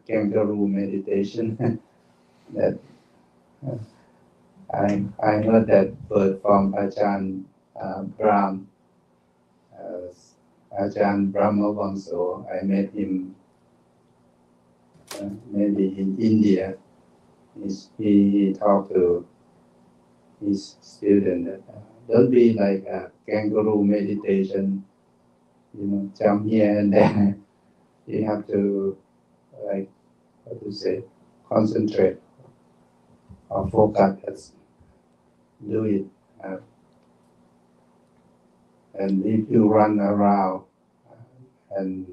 kangaroo meditation. That I heard that word from Ajahn Brahm, Ajahn Brahmavamso. I met him maybe in India. He talked to his student that don't be like a kangaroo meditation, jump here and there. You have to like how to say concentrate or focus. Do it, and if you run around and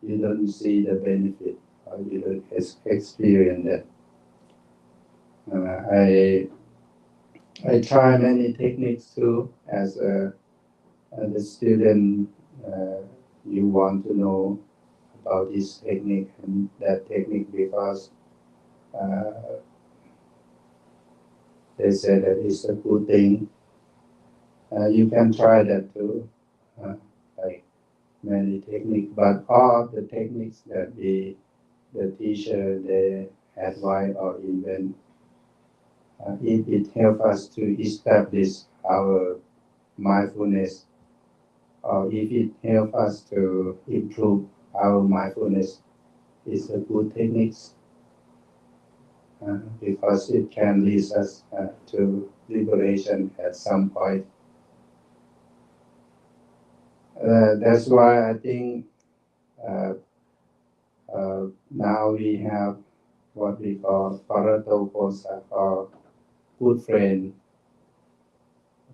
you don't see the benefit or you don't experience that. I try many techniques too as a student. You want to know about this technique and that technique because they say that it's a good thing. You can try that too, like many techniques, but all the techniques that the teacher they advise or invent, if it helps us to establish our mindfulness, or if it helps us to improve our mindfulness, it's a good technique because it can lead us to liberation at some point. That's why I think now we have what we call Paratoposa, or good friend,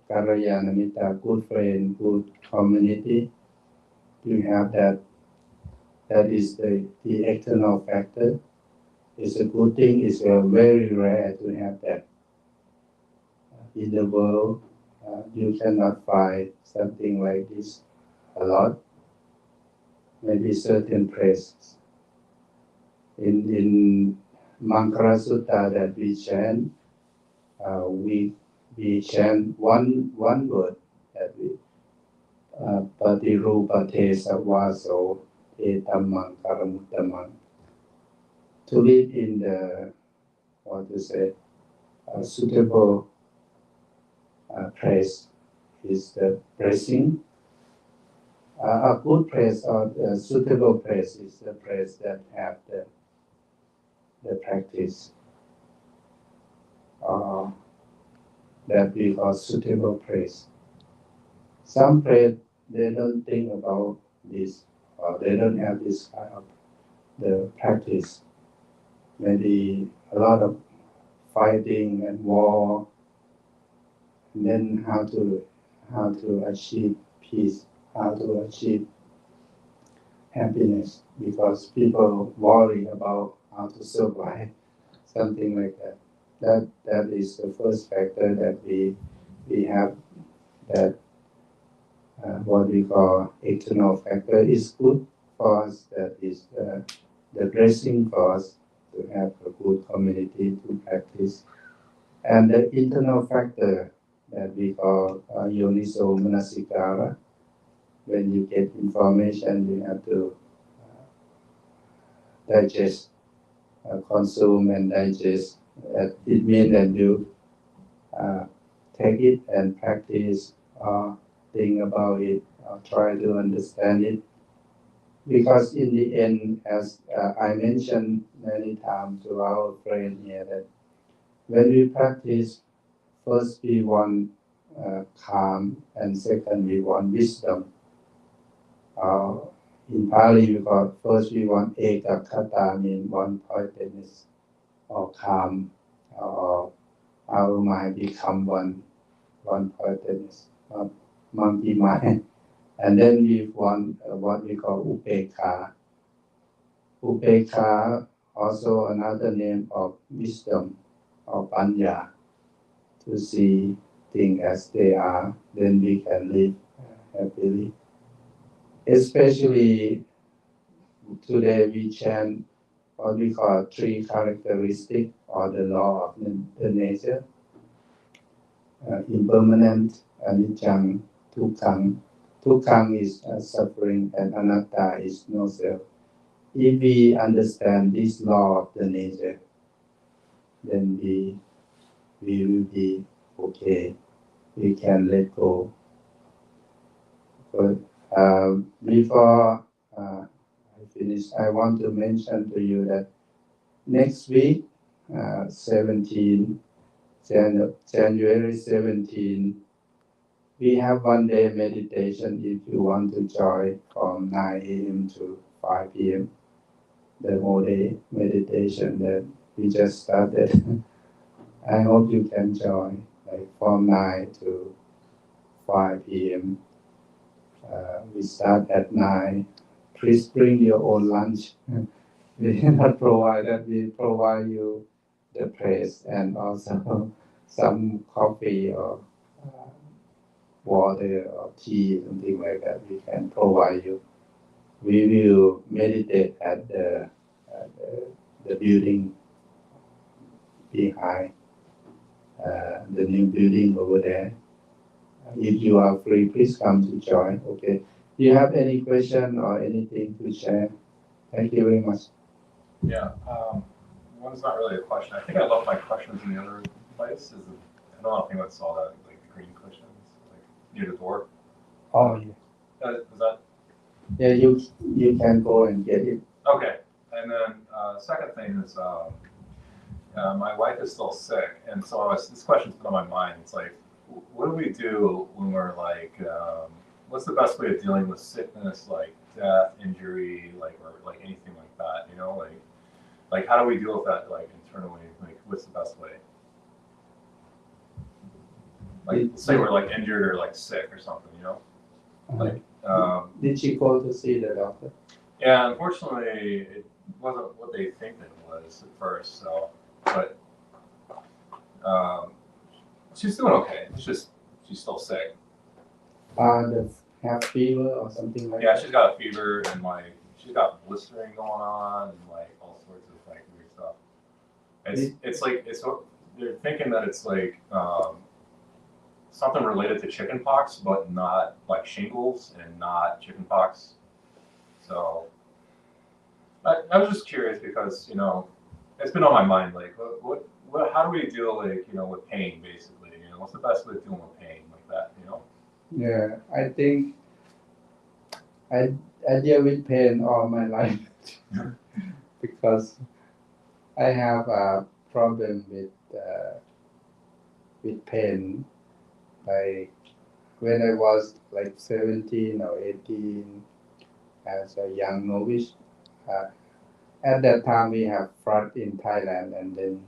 Karayanamita, good friend, good community. You have that. That is the external factor. It's a good thing. It's very rare to have that. In the world, you cannot find something like this a lot. Maybe certain places. In Mantra Sutta that we chant, we chant one word that we Patirupate Savaso Etamang Karamuttamang. To live in the suitable place is the blessing. A good place or a suitable place is the place that have the practice. That we call suitable place. Some place they don't think about this, or they don't have this kind of the practice. Maybe a lot of fighting and war, and then how to achieve peace, how to achieve happiness, because people worry about how to survive, something like that. That is the first factor that we have, that what we call external factor is good for us. That is the blessing for us to have a good community to practice. And the internal factor that we call yoniso manasikara. When you get information, you have to digest, consume and digest. It means that you take it and practice, think about it, try to understand it. Because in the end, as I mentioned many times to our friend here, that when we practice, first we want calm, and second we want wisdom. In Pali, we call first we want ekakkata, mean one-pointedness, or calm, or our mind become one-pointedness, monkey mind. And then we want what we call upekha. Upekha, also another name of wisdom or panya, to see things as they are, then we can live happily. Especially today we chant what we call three characteristics or the law of the nature: impermanent, anicca, dukkha. Dukkha is suffering, and anatta is no self. If we understand this law of the nature, then we will be okay. We can let go. But before I finish, I want to mention to you that next week, January 17, we have 1 day meditation if you want to join from 9 a.m. to 5 p.m. The whole day meditation that we just started. I hope you can join, like from 9 to 5 p.m. We start at 9. Please bring your own lunch. We not provide that. We provide you the place and also some coffee or water or tea, something like that. We can provide you. We will meditate at the building behind the new building over there. If you are free, please come to join. Okay. Do you have any question or anything to share? Thank you very much. Yeah. One's not really a question. I think I left my questions in the other place. I don't know if anyone saw that, like the green cushions, like near the door. Oh yeah. Was that? Yeah, you can go and get it. Okay. And then second thing is my wife is still sick, and so this question's been on my mind. It's like, what do we do when we're like, what's the best way of dealing with sickness, like death, injury, like or like anything like that? You know, like how do we deal with that, like internally? Like, what's the best way? Like, say we're like injured or like sick or something, you know? Like, did she go to see the doctor? Yeah, unfortunately, it wasn't what they think it was at first. So, but she's doing okay. It's just she's still sick. Have fever or something like that? Yeah, she's got a fever and like she's got blistering going on and like all sorts of like weird stuff. It's like they're thinking that it's like something related to chickenpox, but not like shingles and not chickenpox. So I was just curious because it's been on my mind. Like, what how do we deal with pain basically? What's the best way of dealing with pain like that? Yeah, I think I deal with pain all my life because I have a problem with pain. Like when I was like 17 or 18 as a young novice, at that time we have flood in Thailand, and then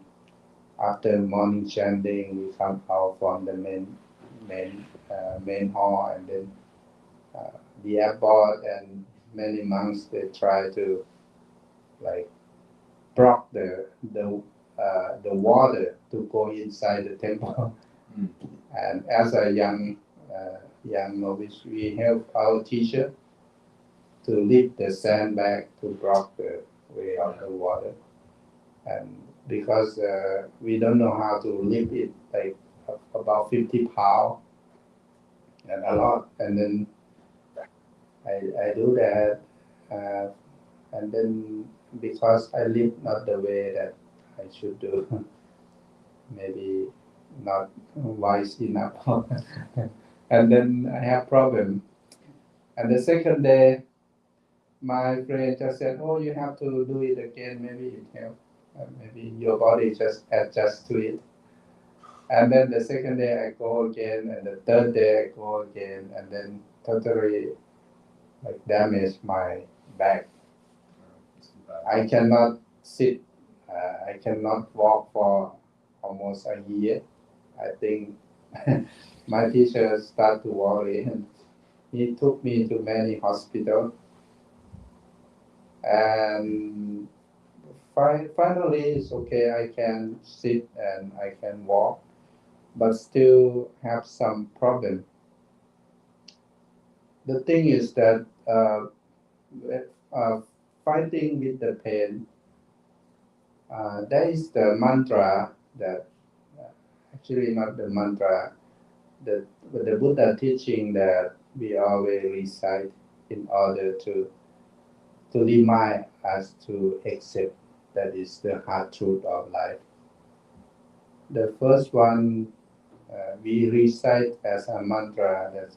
after morning chanting we come out from the main hall, and then the abbot and many monks, they try to like block the water to go inside the temple. And as a young novice, we help our teacher to lift the sandbag to block the way of the water. And because we don't know how to lift it, like about 50 pounds and a lot, and then I do that, and then because I live not the way that I should do, maybe not wise enough, and then I have problem. And the second day, my friend just said, "Oh, you have to do it again. Maybe it helps. Maybe your body just adjusts to it." And then the second day I go again, and the third day I go again, and then totally like damage my back. I cannot sit. I cannot walk for almost a year. I think my teacher started to worry, and he took me to many hospitals. And finally, it's okay. I can sit and I can walk, but still have some problem. The thing is that fighting with the pain, there is the mantra that actually not the mantra, the Buddha teaching that we always recite in order to remind us to accept that is the hard truth of life. The first one we recite as a mantra that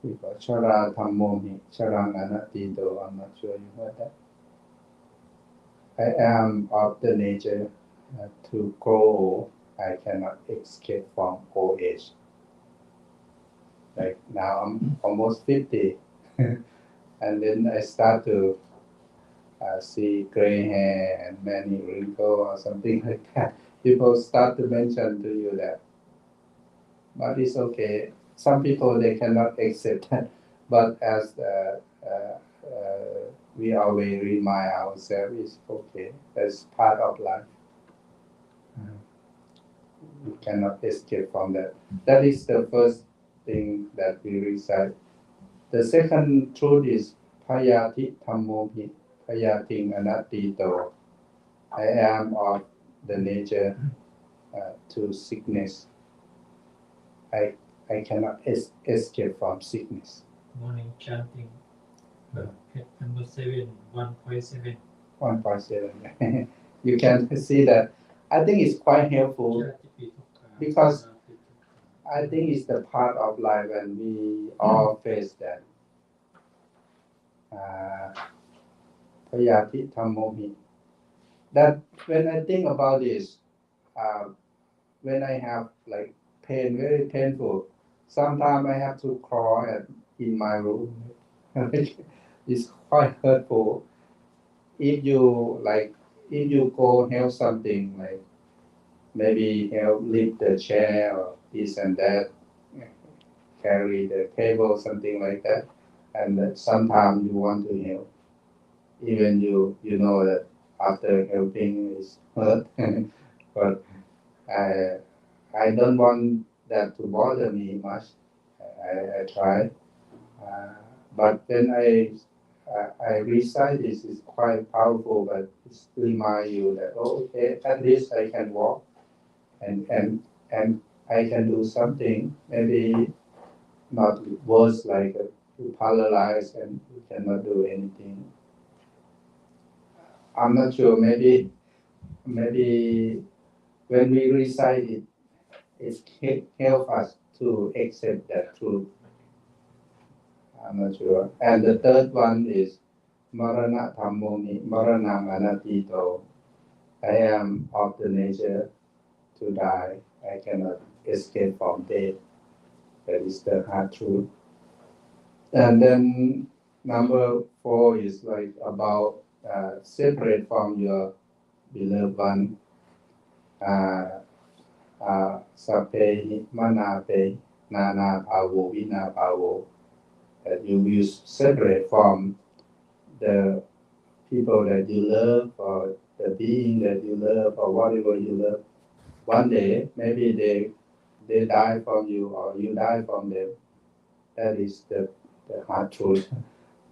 people Chara Thammomi Charang Anatito. I'm not sure you heard that. I am of the nature to grow. I cannot escape from old age. Like now I'm almost 50, and then I start to see gray hair and many wrinkles or something like that. People start to mention to you that, but it's okay. Some people they cannot accept that, but as we always remind ourselves, it's okay. That's part of life. You cannot escape from that. That is the first thing that we recite. The second truth is Payati Thammopi Payating Anatito. I am of the nature to sickness. I cannot escape from sickness. Morning chanting. Number 7, 1.7. 1.7. You can see that. I think it's quite helpful because I think it's the part of life when we all face that. Payati Thammopi. That when I think about this, when I have like pain, very painful, sometimes I have to crawl in my room. It's quite hurtful. If you go help something, like maybe help lift the chair or this and that, carry the table, something like that, and sometimes you want to help, even you know that after helping is hurt, but I don't want that to bother me much. I try, but when I recite this, is quite powerful, but it remind you that okay, at least I can walk, and I can do something. Maybe not worse like you paralyzed and you cannot do anything. I'm not sure. Maybe when we recite it, it helps us to accept that truth. I'm not sure. And the third one is Marana Thammomi, Maranang Anatito. I am of the nature to die. I cannot escape from death. That is the hard truth. And then number 4 is like about separate from your beloved one. Sape manape nana pavo vina pavo. That you will separate from the people that you love or the being that you love or whatever you love. One day, maybe they die from you or you die from them. That is the hard truth.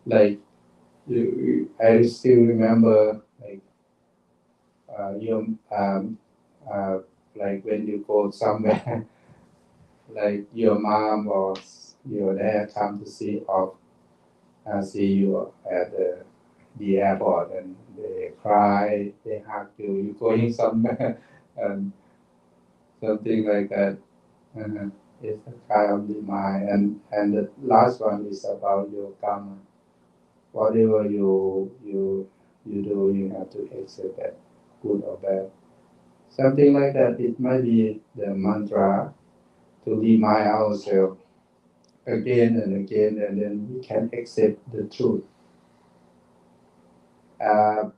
Like I still remember, like like when you go somewhere, like your mom or your dad come to see you at the airport, and they cry, they hug you, you're going somewhere, and something like that. It's a kind of the mind, and the last one is about your karma. Whatever you do, you have to accept that, good or bad. Something like that. It might be the mantra to remind ourselves again and again, and then we can accept the truth.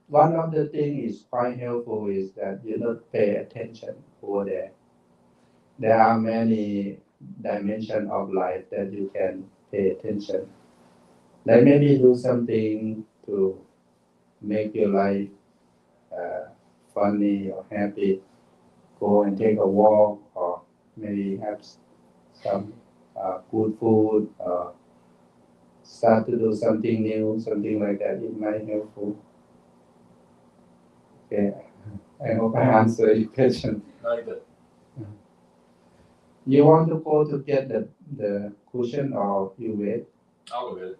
One of the things is quite helpful is that you not pay attention over there. There are many dimensions of life that you can pay attention. Like maybe do something to make your life funny or happy. Go and take a walk, or maybe have some good food, or start to do something new, something like that. It might helpful. Okay, I hope I answered your question. Very good. You want to go to get the cushion, or you wait? I'll go get it.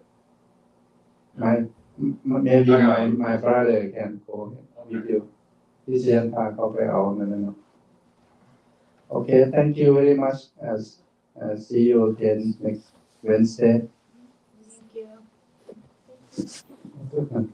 Maybe my brother can go with you. พี่เชียนพาเขาไปเอานั่นนะ Okay, thank you very much. See you again next Wednesday. Thank you.